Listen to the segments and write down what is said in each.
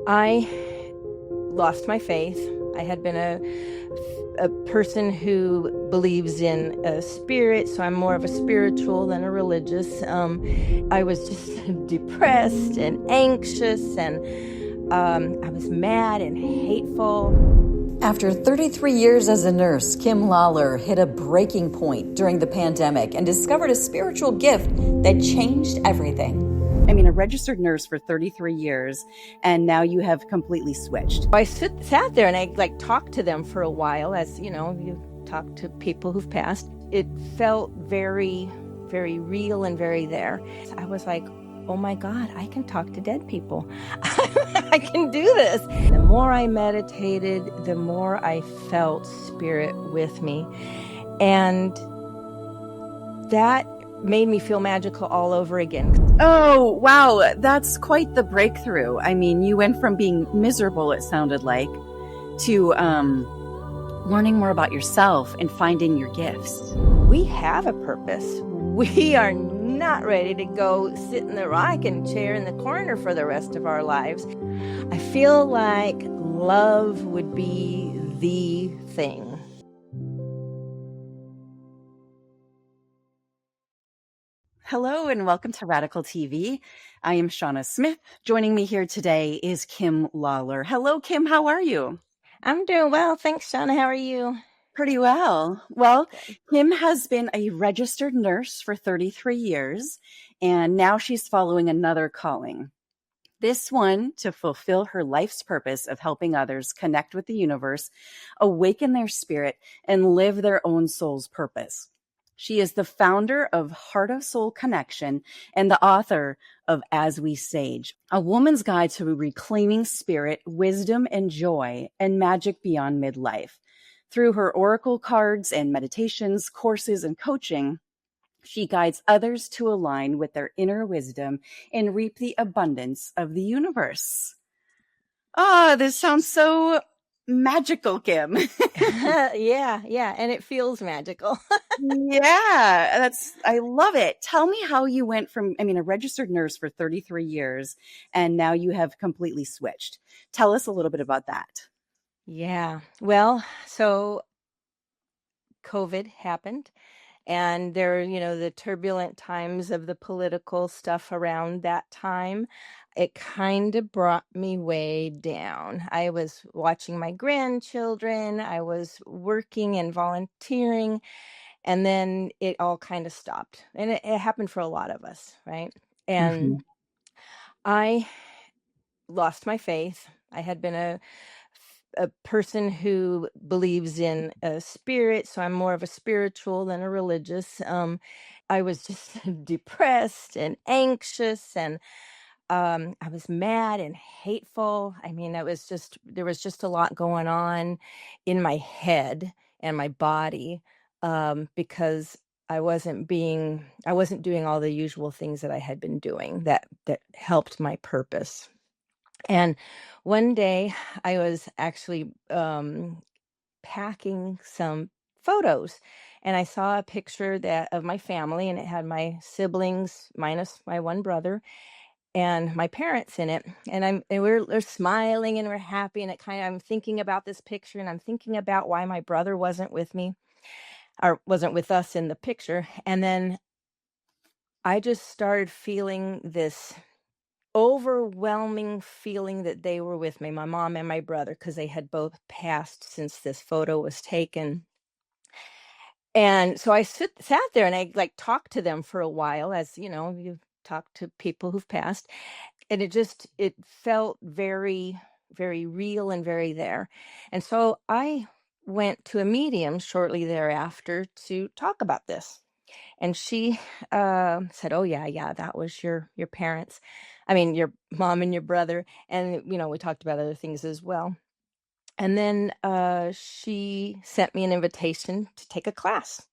I lost my faith. I had been a person who believes in a spirit, so I'm more of a spiritual than a religious. I was just depressed and anxious, and I was mad and hateful. After 33 years as a nurse, Kim Lawler hit a breaking point during the pandemic and discovered a spiritual gift that changed everything. A registered nurse for 33 years, and now you have completely switched. I sat there and I talked to them for a while, as you talk to people who've passed. It felt very, very real and very there. I was like, oh my God, I can talk to dead people. I can do this. The more I meditated, the more I felt spirit with me. And that made me feel magical all over again. Oh, wow. That's quite the breakthrough. You went from being miserable, it sounded like, to learning more about yourself and finding your gifts. We have a purpose. We are not ready to go sit in the rocking chair in the corner for the rest of our lives. I feel like love would be the thing. Hello and welcome to Radical TV. I am Shawna Smith. Joining me here today is Kim Lawler. Hello, Kim. How are you? I'm doing well. Thanks, Shawna. How are you? Pretty well. Well, Kim has been a registered nurse for 33 years, and now she's following another calling. This one to fulfill her life's purpose of helping others connect with the universe, awaken their spirit, and live their own soul's purpose. She is the founder of Heart of Soul Connection and the author of As We Sage, a woman's guide to reclaiming spirit, wisdom, and joy, and magic beyond midlife. Through her oracle cards and meditations, courses, and coaching, she guides others to align with their inner wisdom and reap the abundance of the universe. This sounds so magical, Kim. Yeah, and it feels magical. Yeah, I love it. Tell me how you went from, a registered nurse for 33 years, and now you have completely switched. Tell us a little bit about that. Yeah. Well, so COVID happened, and there, the turbulent times of the political stuff around that time, it kind of brought me way down. I was watching my grandchildren, I was working and volunteering, and then it all kind of stopped. And it happened for a lot of us, right? Mm-hmm. And I lost my faith. I had been a person who believes in a spirit, so I'm more of a spiritual than a religious. I was just depressed and anxious, and I was mad and hateful. There was just a lot going on in my head and my body, because I wasn't doing all the usual things that I had been doing that helped my purpose. And one day I was actually packing some photos, and I saw a picture that of my family, and it had my siblings minus my one brother and my parents in it. And we're smiling and we're happy, and I'm thinking about this picture, and I'm thinking about why my brother wasn't with me or wasn't with us in the picture. And then I just started feeling this overwhelming feeling that they were with me, my mom and my brother, because they had both passed since this photo was taken. And so I sat there and I talked to them for a while, as you talk to people who've passed. And it felt very, very real and very there. And so I went to a medium shortly thereafter to talk about this. And she said, "Oh yeah, that was your parents. I mean, your mom and your brother." And we talked about other things as well. And then she sent me an invitation to take a class,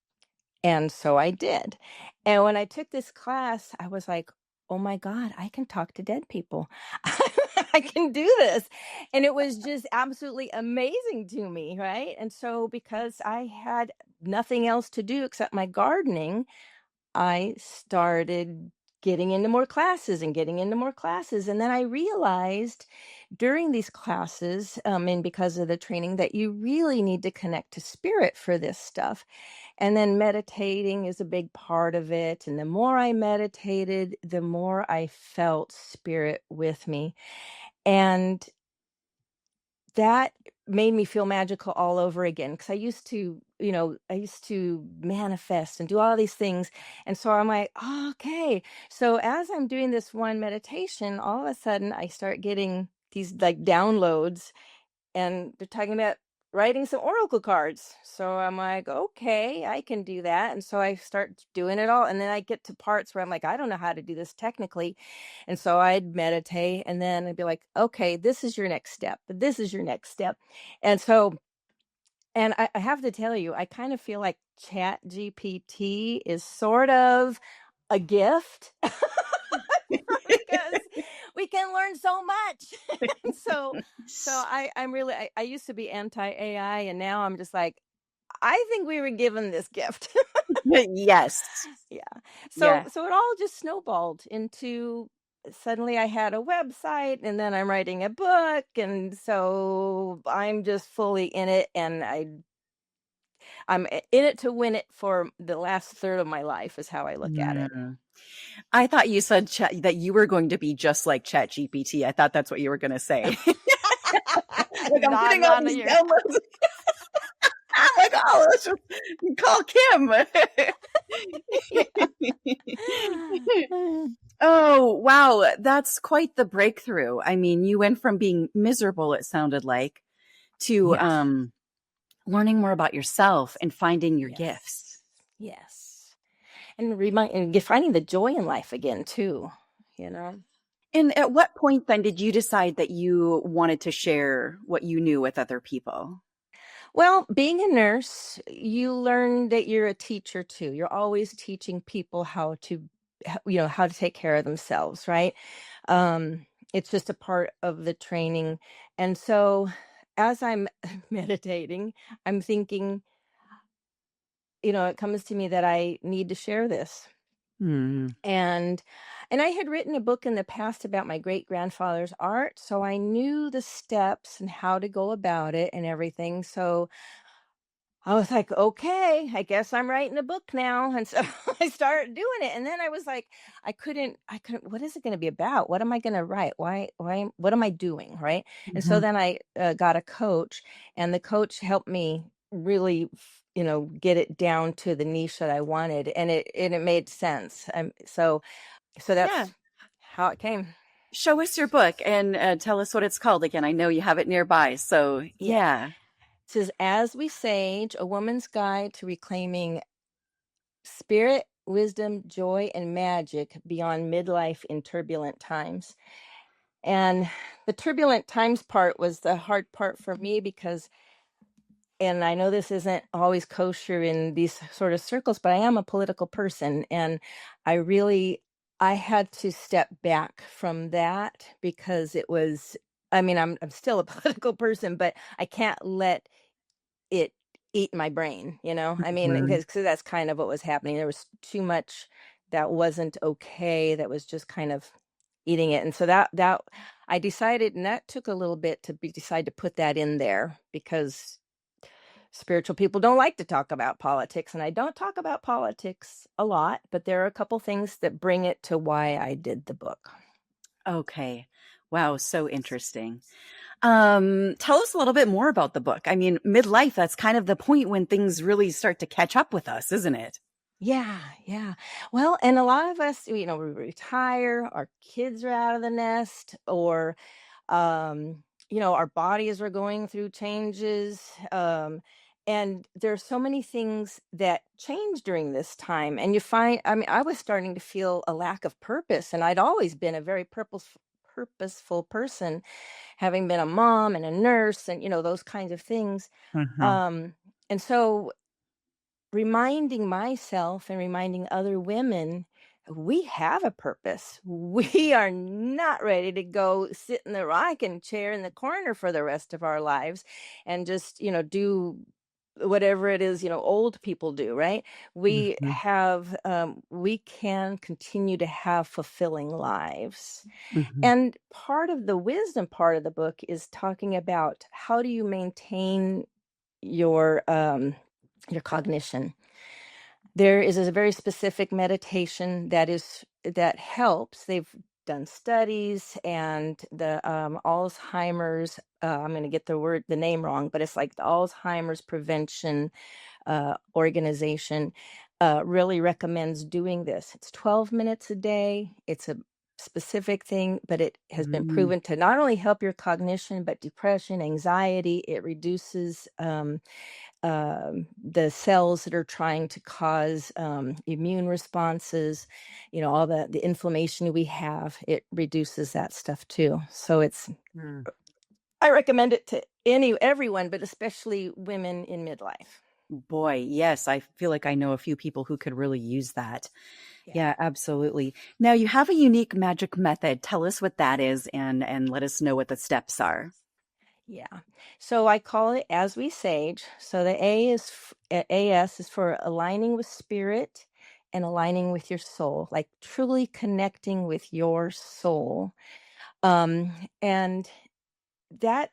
and so I did. And when I took this class, I was like, "Oh my God, I can talk to dead people. I can do this." And it was just absolutely amazing to me, right? And so because I had nothing else to do except my gardening, I started getting into more classes and getting into more classes. And then I realized during these classes, and because of the training, that you really need to connect to spirit for this stuff. And then meditating is a big part of it. And the more I meditated, the more I felt spirit with me. And that made me feel magical all over again, because I used to manifest and do all these things. And so I'm like, "Oh, okay." So as I'm doing this one meditation, all of a sudden I start getting these like downloads, and they're talking about writing some oracle cards. So I'm like, okay, I can do that. And so I start doing it all. And then I get to parts where I'm like, I don't know how to do this technically. And so I'd meditate, and then I'd be like, okay, this is your next step. This is your next step. And so, and I have to tell you, I kind of feel like Chat GPT is sort of a gift because we can learn so much. so I used to be anti AI, and now I'm just like, I think we were given this gift. Yes. Yeah. So Yeah. it all just snowballed into, suddenly I had a website, and then I'm writing a book, and so I'm just fully in it, and I'm in it to win it for the last third of my life is how I look at it. Mm. I thought you said that you were going to be just like ChatGPT. I thought that's what you were going to say. Like, I'm Not getting all none of these your downloads. I'm like, oh, let's just call Kim. Oh, wow. That's quite the breakthrough. I mean, you went from being miserable, it sounded like, to Yeah. learning more about yourself and finding your Yes. gifts. Yes. And finding the joy in life again too, you know. And at what point then did you decide that you wanted to share what you knew with other people? Well, being a nurse, you learn that you're a teacher too. You're always teaching people how to take care of themselves, right? It's just a part of the training. And so as I'm meditating, I'm thinking, it comes to me that I need to share this. Hmm. And I had written a book in the past about my great grandfather's art, so I knew the steps and how to go about it and everything. So I was like, okay, I guess I'm writing a book now. And so I started doing it. And then I was like, I couldn't, what is it going to be about? What am I going to write? What am I doing? Right. And so Mhm. then I got a coach, and the coach helped me really, get it down to the niche that I wanted. And it made sense. So Yeah. that's how it came. Show us your book and tell us what it's called again. I know you have it nearby. So, Yeah. yeah. It says, As We Sage, A Woman's Guide to Reclaiming Spirit, Wisdom, Joy, and Magic Beyond Midlife in Turbulent Times. And the turbulent times part was the hard part for me because, and I know this isn't always kosher in these sort of circles, but I am a political person. And I had to step back from that because I'm still a political person, but I can't let it eat my brain, I mean, Mhm. because that's kind of what was happening. There was too much that wasn't okay, that was just kind of eating it. And so that I decided, and that took a little bit to decide to put that in there, because spiritual people don't like to talk about politics, and I don't talk about politics a lot, but there are a couple things that bring it to why I did the book. Okay. Wow. So interesting. Tell us a little bit more about the book. I mean, midlife, that's kind of the point when things really start to catch up with us, isn't it? Yeah, yeah. Well, and a lot of us, we retire, our kids are out of the nest, or our bodies are going through changes. And there's so many things that change during this time. And I was starting to feel a lack of purpose, and I'd always been a very purposeful person, having been a mom and a nurse, and those kinds of things. Mhm. Um, and so reminding myself and reminding other women, we have a purpose. We are not ready to go sit in the rocking chair in the corner for the rest of our lives and just, do whatever it is, old people do, right? We Mhm. have, we can continue to have fulfilling lives. Mhm. And part of the wisdom part of the book is talking about how do you maintain your cognition. There is a very specific meditation that helps. They've done studies, and the Alzheimer's. I'm going to get the name wrong, but it's like the Alzheimer's prevention organization really recommends doing this. It's 12 minutes a day. It's a specific thing, but it has been Mm. proven to not only help your cognition, but depression, anxiety. It reduces the cells that are trying to cause immune responses, all the inflammation we have, it reduces that stuff too. So Mm. I recommend it to everyone, but especially women in midlife. Boy, yes, I feel like I know a few people who could really use that. Yeah. Yeah, absolutely. Now you have a unique magic method. Tell us what that is and let us know what the steps are. Yeah. So I call it as we sage. So the AS is for aligning with spirit and aligning with your soul, like truly connecting with your soul. And that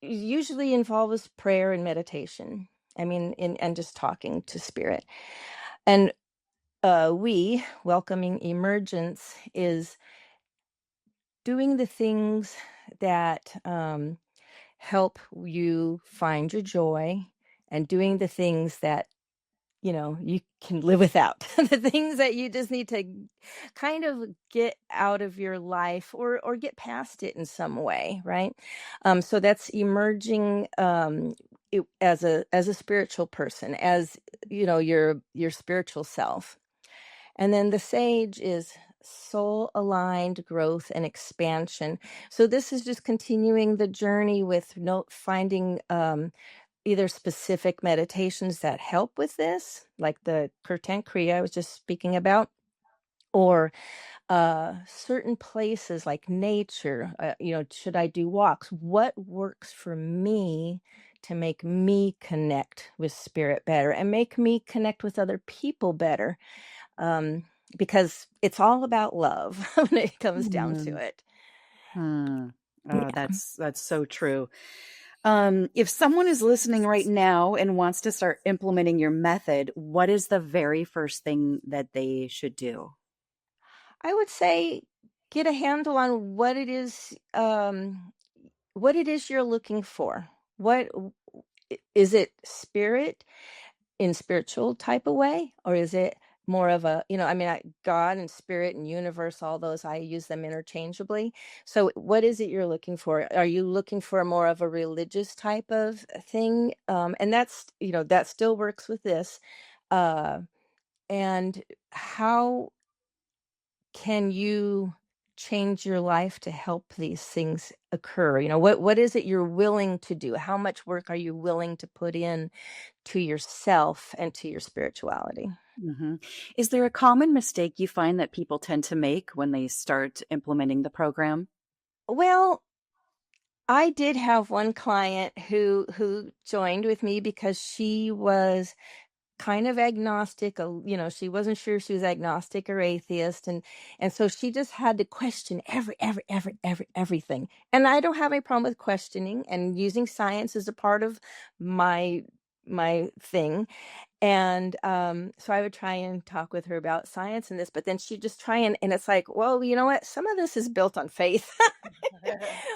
usually involves prayer and meditation. I mean, and just talking to spirit. And we welcoming emergence is doing the things that help you find your joy, and doing the things that you can live without. The things that you just need to kind of get out of your life, or get past it in some way, right? So that's emerging, as a spiritual person, as your spiritual self. And then the sage is soul aligned growth and expansion. So this is just continuing the journey with finding either specific meditations that help with this, like the Kirtan Kriya I was just speaking about, or certain places like nature. Should I do walks? What works for me to make me connect with spirit better and make me connect with other people better? um, because it's all about love when it comes down to Mm. it. Hmm. Yeah. That's so true. If someone is listening right now and wants to start implementing your method, what is the very first thing that they should do? I would say get a handle on what it is you're looking for. Is it spirit in spiritual type of way, or is it more of a, I mean, God and spirit and universe, all those, I use them interchangeably. So what is it you're looking for? Are you looking for more of a religious type of thing? And that still works with this. Uh, and how can you change your life to help these things occur? What is it you're willing to do? How much work are you willing to put in to yourself and to your spirituality? Hmm. Is there a common mistake you find that people tend to make when they start implementing the program? Well, I did have one client who joined with me because she was kind of agnostic. She wasn't sure if she was agnostic or atheist, and so she just had to question everything. And I don't have any problem with questioning, and using science as a part of my thing. And so I would try and talk with her about science and this, but then she'd just try and it's like, well, you know what? Some of this is built on faith.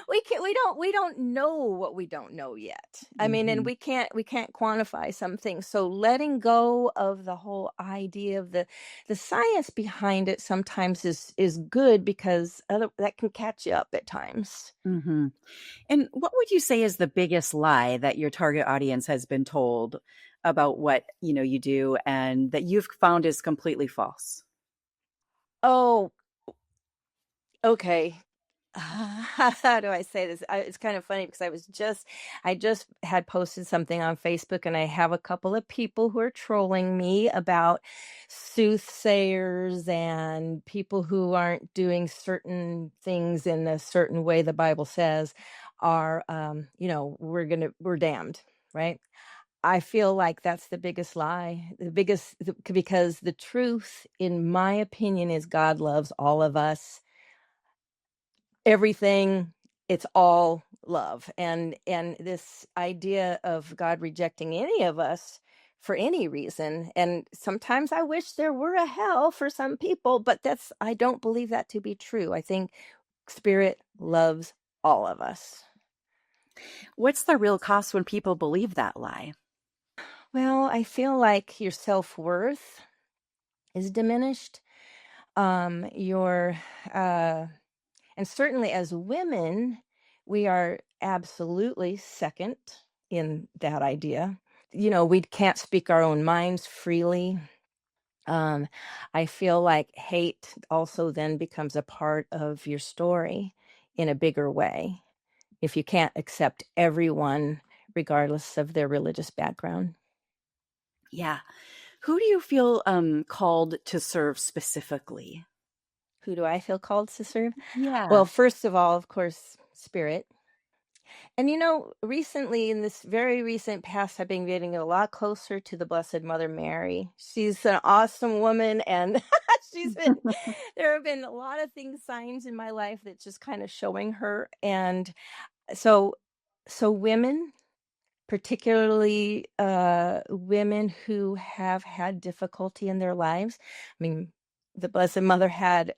We don't know what we don't know yet. I mean, and Hmm. we can't quantify some things. So letting go of the whole idea of the science behind it sometimes is good, because that can catch you up at times. Hmm. And what would you say is the biggest lie that your target audience has been told about what you do and that you've found is completely false? Oh, okay. How do I say this? It's kind of funny because I just had posted something on Facebook, and I have a couple of people who are trolling me about soothsayers and people who aren't doing certain things in a certain way the Bible says are, we're damned, right? I feel like that's the biggest lie, because the truth, in my opinion, is God loves all of us. Everything, it's all love. And this idea of God rejecting any of us for any reason, and sometimes I wish there were a hell for some people, but I don't believe that to be true. I think Spirit loves all of us. What's the real cost when people believe that lie? Well, I feel like your self-worth is diminished. Your And certainly as women, we are absolutely second in that idea. We can't speak our own minds freely. Um, I feel like hate also then becomes a part of your story in a bigger way if you can't accept everyone regardless of their religious background. Yeah. Who do you feel called to serve specifically? Who do I feel called to serve? Yeah. Well, first of all, of course, Spirit. And recently, in this very recent past, I've been getting a lot closer to the Blessed Mother Mary. She's an awesome woman, and there have been a lot of things, signs in my life that's just kind of showing her. And so, women, particularly women who have had difficulty in their lives. I mean, the Blessed Mother had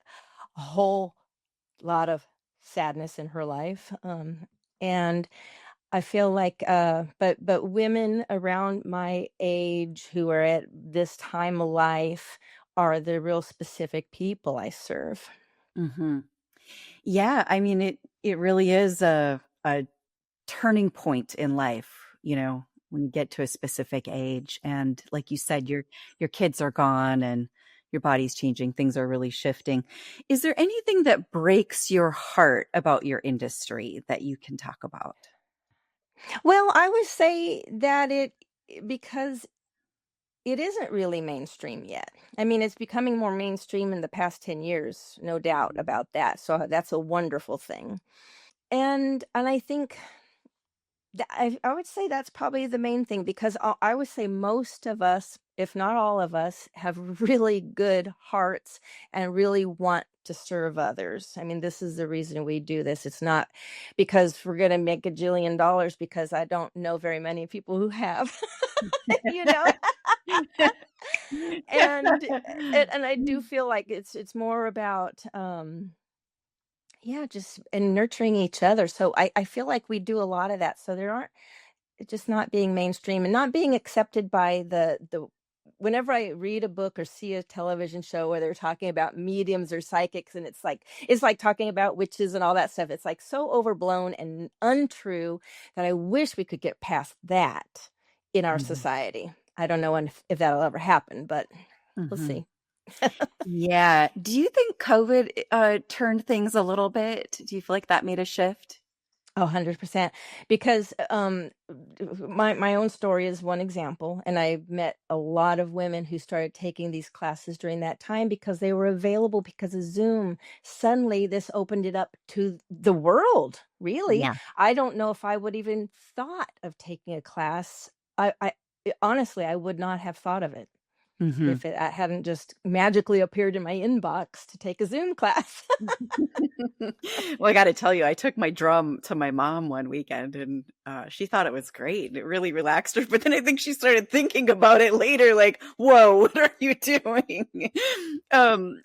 a whole lot of sadness in her life. And I feel like, but women around my age who are at this time of life are the real specific people I serve. Hmm. Yeah. I mean, it really is a turning point in life, when you get to a specific age. And like you said, your kids are gone and your body's changing. Things are really shifting. Is there anything that breaks your heart about your industry that you can talk about? Well, I would say that because it isn't really mainstream yet. I mean, it's becoming more mainstream in the past 10 years, no doubt about that. So that's a wonderful thing. And I think I would say that's probably the main thing, because I would say most of us, if not all of us, have really good hearts and really want to serve others. I mean, this is the reason we do this. It's not because we're going to make $1 jillion, because I don't know very many people who have, you know? and and I do feel like it's more about yeah, just and nurturing each other. So I feel like we do a lot of that. So there aren't it's just not being mainstream and not being accepted by the whenever I read a book or see a television show where they're talking about mediums or psychics, and it's like talking about witches and all that stuff. It's like so overblown and untrue that I wish we could get past that in our Mhm. society. I don't know if that'll ever happen, but we'll Mhm. see. Yeah. Do you think COVID turned things a little bit? Do you feel like that made a shift? Oh, 100%. Because my own story is one example, and I met a lot of women who started taking these classes during that time because they were available because of Zoom. Suddenly, this opened it up to the world. Really, Yeah. I don't know if I would even thought of taking a class. Honestly, I would not have thought of it Hmm. if it hadn't just magically appeared in my inbox to take a Zoom class. Well, I got to tell you, I took my drum to my mom one weekend and she thought it was great. It really relaxed her. But then I think she started thinking about it later, like, whoa, what are you doing? um,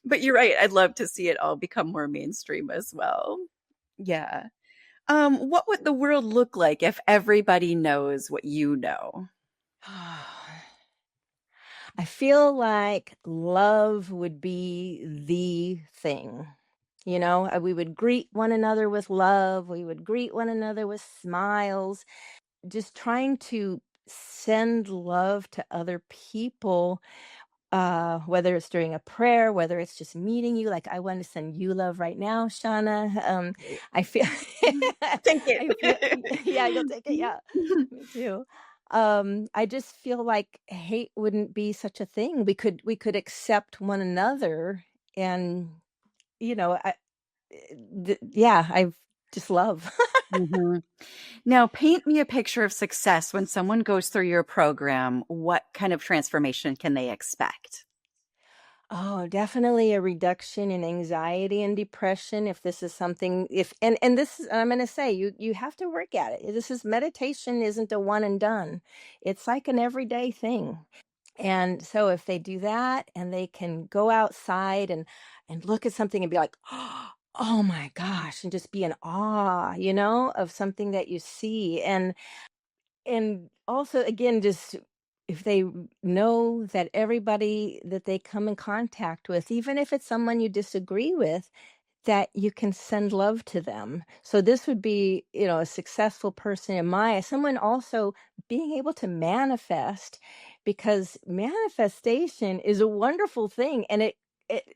but you're right. I'd love to see it all become more mainstream as well. Yeah. What would the world look like if everybody knows what you know? I feel like love would be the thing. We would greet one another with love. We would greet one another with smiles, just trying to send love to other people, whether it's during a prayer, whether it's just meeting you. Like, I want to send you love right now, Shauna. Great. I feel, Take I feel, it. yeah, you'll take it. Yeah, me too. I just feel like hate wouldn't be such a thing. We could accept one another, and you know, I, yeah, I just love. Mhm. Now, paint me a picture of success when someone goes through your program. What kind of transformation can they expect? Oh, definitely a reduction in anxiety and depression if this is something if and this is I'm going to say you have to work at it. This is meditation isn't a one and done. It's like an everyday thing. And so if they do that and they can go outside and look at something and be like, "Oh my gosh," and just be in awe, of something that you see and also, again, just if they know that everybody that they come in contact with, even if it's someone you disagree with, that you can send love to them. So this would be, a successful person in my eyes. Someone also being able to manifest because manifestation is a wonderful thing and it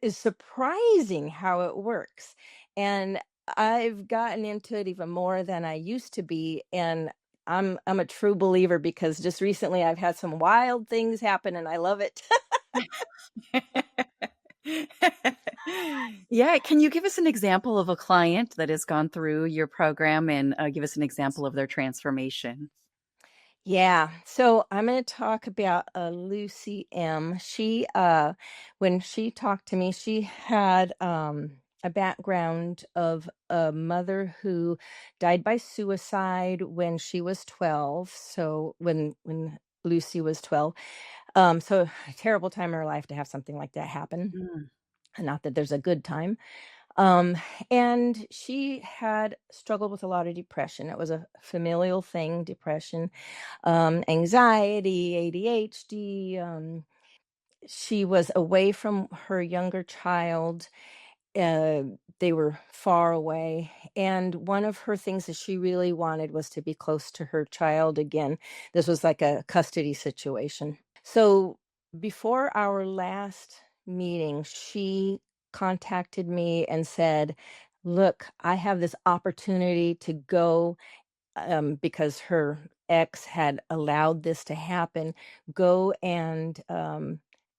is surprising how it works. And I've gotten into it even more than I used to be and I'm a true believer because just recently I've had some wild things happen and I love it. Yeah, can you give us an example of a client that has gone through your program and give us an example of their transformation? Yeah. So I'm going to talk about Lucy M. When she talked to me, she had a background of a mother who died by suicide when she was 12. So when Lucy was 12. So a terrible time in her life to have something like that happen. Mm, Not that there's a good time. Um, and she had struggled with a lot of depression. It was a familial thing, depression, anxiety, ADHD. She was away from her younger child. Uh, they were far away. And one of her things that she really wanted was to be close to her child again. This was like a custody situation. So before our last meeting, she contacted me and said, "Look, I have this opportunity to go because her ex had allowed this to happen, go and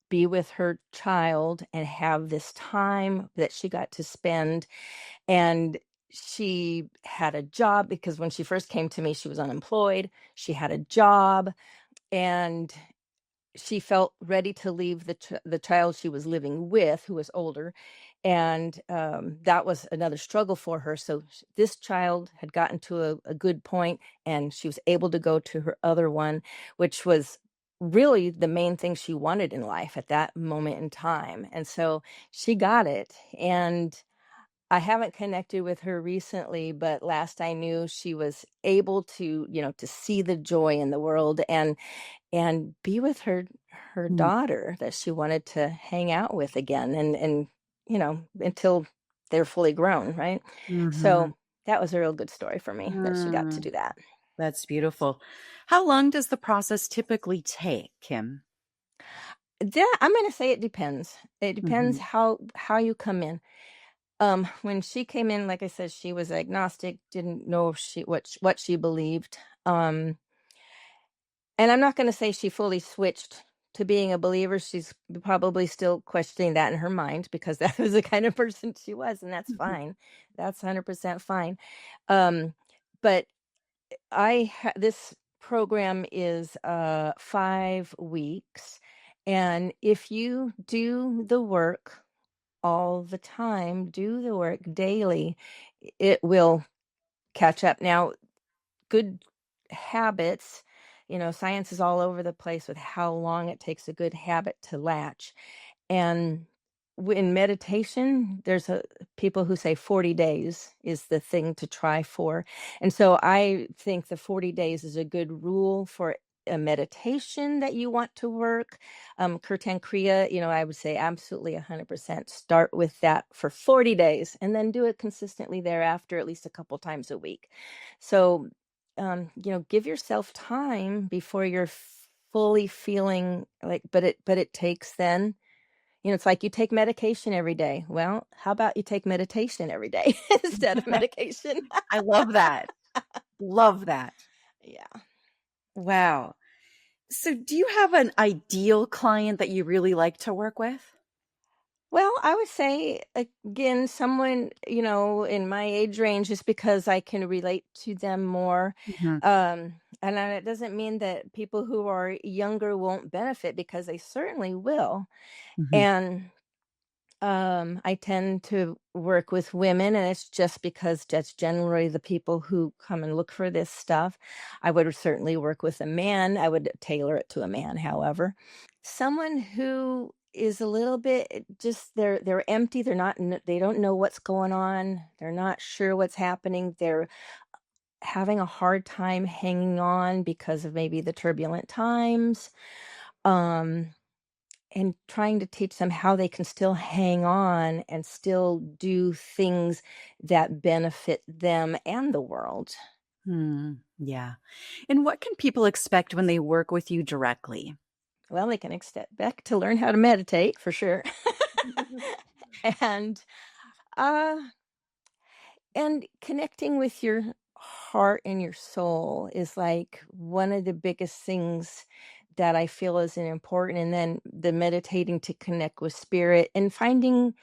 be with her child and have this time that she got to spend." And she had a job because when she first came to me, she was unemployed. She had a job and she felt ready to leave the child she was living with, who was older, and that was another struggle for her. So this child had gotten to a good point, and she was able to go to her other one, which was really the main thing she wanted in life at that moment in time. And so she got it, and I haven't connected with her recently, but last I knew, she was able to, to see the joy in the world and be with her mm, daughter that she wanted to hang out with again and until they're fully grown, right? mhm, So that was a real good story for me that she got to mm. do that. That's beautiful. How long does the process typically take, Kim? I'm going to say it depends. It depends Mhm, how you come in. When she came in, like I said, she was agnostic, didn't know if what she believed. And I'm not going to say she fully switched to being a believer. She's probably still questioning that in her mind because that was the kind of person she was, and that's mhm, fine. That's 100% fine. But this program is 5 weeks, and if you do the work all the time, do the work daily, it will catch up. Now, good habits, science is all over the place with how long it takes a good habit to latch. And in meditation, there's people who say 40 days is the thing to try for. And so I think the 40 days is a good rule for a meditation that you want to work. Kirtan Kriya, I would say absolutely 100% start with that for 40 days and then do it consistently thereafter, at least a couple times a week. So, give yourself time before you're fully feeling like, but it takes then, it's like you take medication every day. Well, how about you take meditation every day instead of medication? I love that. Love that. Yeah. Wow. So do you have an ideal client that you really like to work with? Well, I would say again, someone, in my age range, just because I can relate to them more. Mhm, And it doesn't mean that people who are younger won't benefit, because they certainly will. mhm, And I tend to work with women, and it's just because that's generally the people who come and look for this stuff. I would certainly work with a man. I would tailor it to a man, however. Someone who is a little bit just they're empty, they don't know what's going on. They're not sure what's happening. They're having a hard time hanging on because of maybe the turbulent times. Um and trying to teach them how they can still hang on and still do things that benefit them and the world. yeah. And what can people expect when they work with you directly? Well, they can expect to learn how to meditate for sure. and uh and connecting with your heart and your soul is like one of the biggest things that I feel is important. And then the meditating to connect with spirit, and finding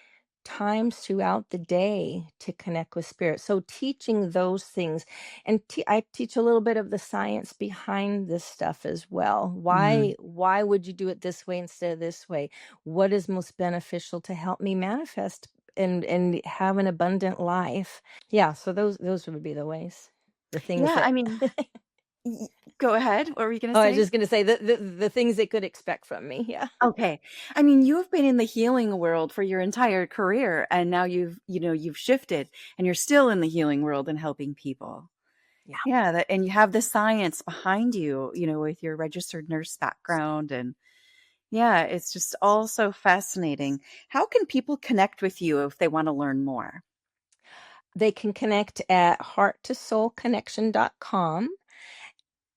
times throughout the day to connect with spirit. So teaching those things, and I teach a little bit of the science behind this stuff as well. Mhm. Why would you do it this way instead of this way? What is most beneficial to help me manifest and have an abundant life? Yeah, so those would be the ways, the things Yeah, that I mean, y go ahead. What were you gonna oh, I was say? just going to say the things they could expect from me. Yeah. Okay. I mean, you've been in the healing world for your entire career, and now you've shifted and you're still in the healing world and helping people. Yeah. Yeah, that and you have the science behind you, with your registered nurse background and yeah, it's just all so fascinating. How can people connect with you if they want to learn more? They can connect at hearttosoulconnection.com.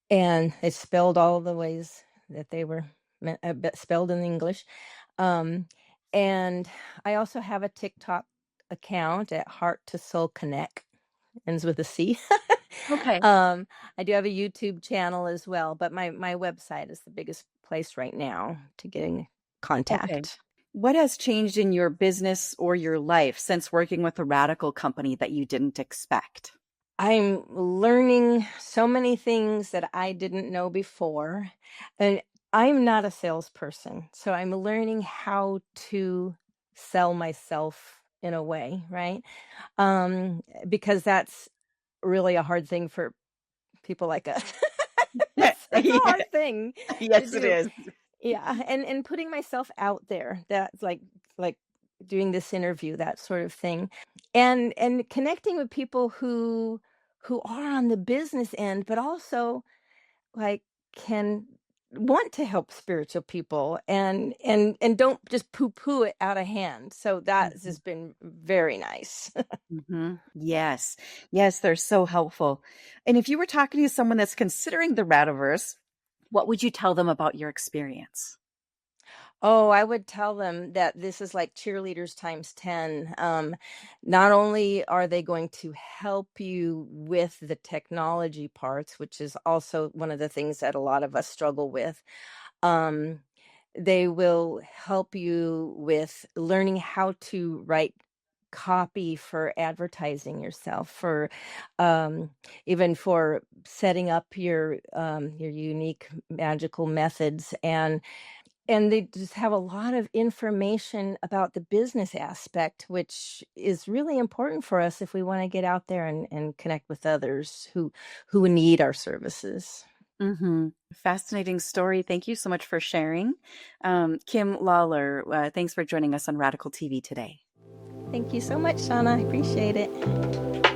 And it's spelled all the ways that they were spelled in English. Um, and I also have a TikTok account at Heart to Soul Connect, ends with a C. Okay. um, I do have a YouTube channel as well, but my website is the biggest place right now to get in Okay. contact. What has changed in your business or your life since working with a radical company that you didn't expect? I'm learning so many things that I didn't know before. And I'm not a salesperson, so I'm learning how to sell myself in a way, right? Because that's really a hard thing for people like us. It's a Yeah, hard thing to yes, it do. is. Yeah, and putting myself out there, that's like doing this interview, that sort of thing. And connecting with people who are on the business end, but also like can want to help spiritual people, and don't just poo-poo it out of hand. So that's Mhm, just been very nice. mhm. Yes. Yes, they're so helpful. And if you were talking to someone that's considering the Radiverse, what would you tell them about your experience? Oh, I would tell them that this is like cheerleaders times 10. Not only are they going to help you with the technology parts, which is also one of the things that a lot of us struggle with, um, they will help you with learning how to write copy for advertising yourself, for um, even for setting up your unique magical methods, and they just have a lot of information about the business aspect, which is really important for us if we want to get out there and connect with others who need our services. Fascinating story. Thank you so much for sharing. Kim Lawler, thanks for joining us on Radical TV today. Thank you so much, Shauna. I appreciate it.